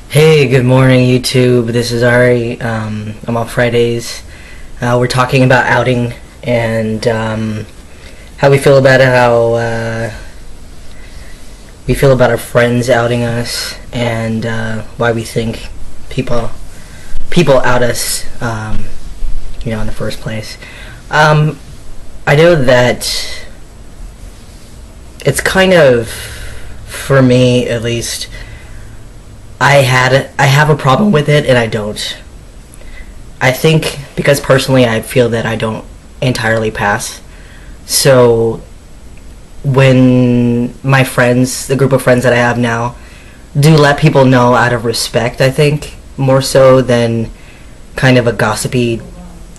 Hey, good morning, YouTube. This is Ari. I'm on Fridays. We're talking about outing and how we feel about it, how we feel about our friends outing us, and why we think people out us, in the first place. I know that it's kind of, for me at least, I have a problem with it, and I don't. I think because personally I feel that I don't entirely pass. So when my friends, the group of friends that I have now, do let people know out of respect, I think, more so than kind of a gossipy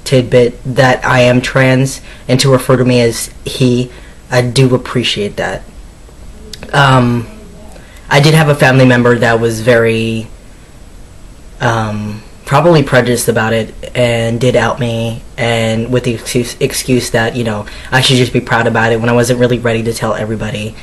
tidbit that I am trans, and to refer to me as he, I do appreciate that. I did have a family member that was very probably prejudiced about it and did out me, and with the excuse that I should just be proud about it when I wasn't really ready to tell everybody.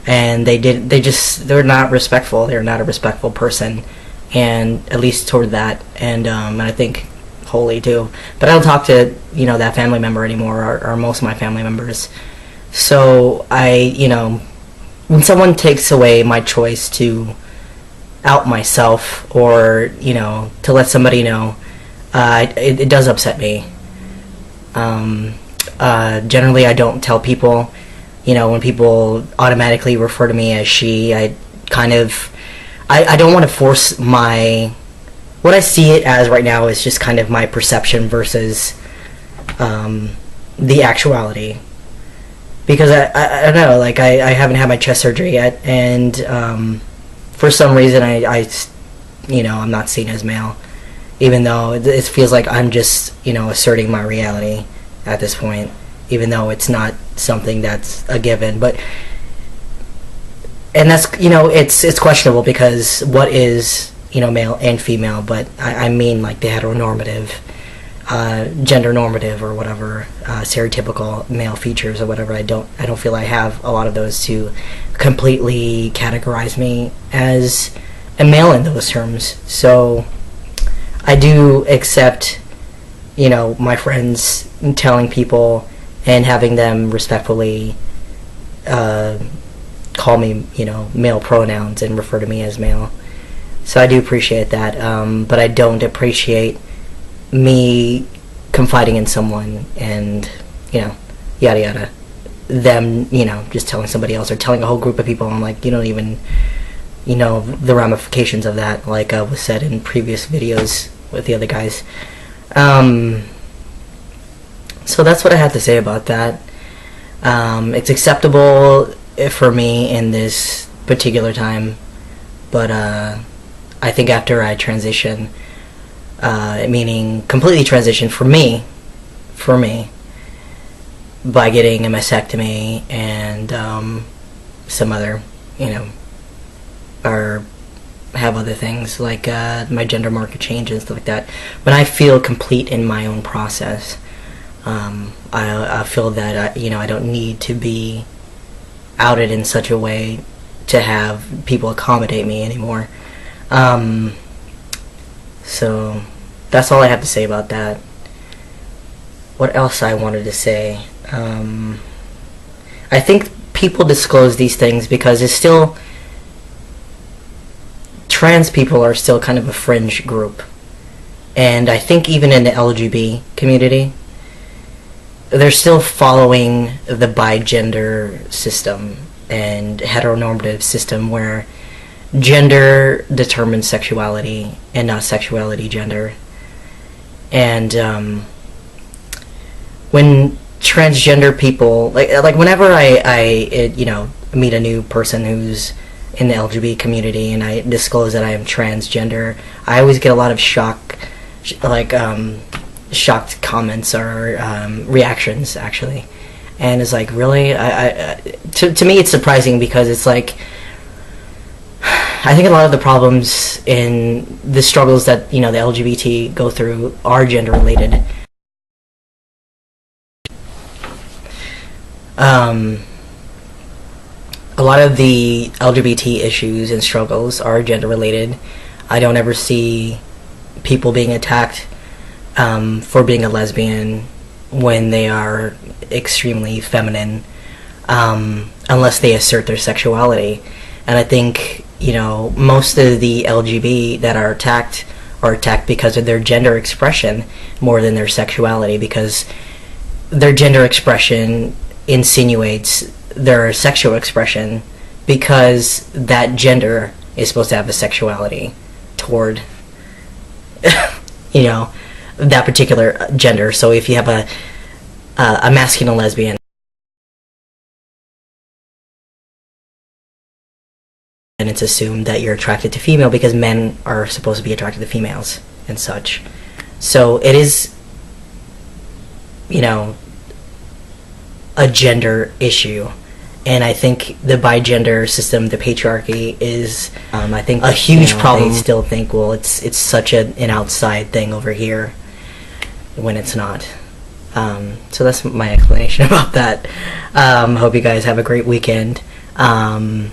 And they're not respectful. They're not a respectful person, and at least toward that, and I think wholly too. But I don't talk to that family member anymore, or most of my family members. So when someone takes away my choice to out myself, or to let somebody know, it does upset me. Generally I don't tell people. When people automatically refer to me as she, I don't want to force what I see it as right now is just kind of my perception versus the actuality. Because I don't know, like I haven't had my chest surgery yet, and for some reason I'm not seen as male, even though it feels like I'm just asserting my reality at this point, even though it's not something that's a given. But and that's it's questionable, because what is male and female? But I mean like the heteronormative, gender normative, or whatever, stereotypical male features or whatever. I don't feel I have a lot of those to completely categorize me as a male in those terms. So I do accept my friends telling people and having them respectfully call me male pronouns and refer to me as male. So I do appreciate that, but I don't appreciate me confiding in someone and yada yada, them just telling somebody else or telling a whole group of people. I'm like, you don't even the ramifications of that, like was said in previous videos with the other guys. So that's what I have to say about that. It's acceptable for me in this particular time, but I think after I transition, meaning completely transition for me, by getting a mastectomy and some other, or have other things like my gender marker change and stuff like that. When I feel complete in my own process, I feel that I don't need to be outed in such a way to have people accommodate me anymore. So that's all I have to say about that. What else I wanted to say? I think people disclose these things because it's still, trans people are still kind of a fringe group. And I think even in the LGBT community, they're still following the bigender system and heteronormative system, where gender determines sexuality and not sexuality gender. And when transgender people, like whenever I meet a new person who's in the LGBT community and I disclose that I am transgender, I always get a lot of shocked comments or reactions, actually. And it's like, really? To me it's surprising, because it's like, I think a lot of the problems in the struggles that the LGBT go through are gender related. A lot of the LGBT issues and struggles are gender related. I don't ever see people being attacked for being a lesbian when they are extremely feminine, unless they assert their sexuality. And I think, most of the LGBT that are attacked because of their gender expression more than their sexuality, because their gender expression insinuates their sexual expression, because that gender is supposed to have a sexuality toward that particular gender. So if you have a masculine lesbian, and it's assumed that you're attracted to female because men are supposed to be attracted to females and such. So it is, a gender issue. And I think the bigender system, the patriarchy, is, I think, a huge problem. They still think, well, it's such an outside thing over here, when it's not. So that's my explanation about that. Hope you guys have a great weekend. Bye.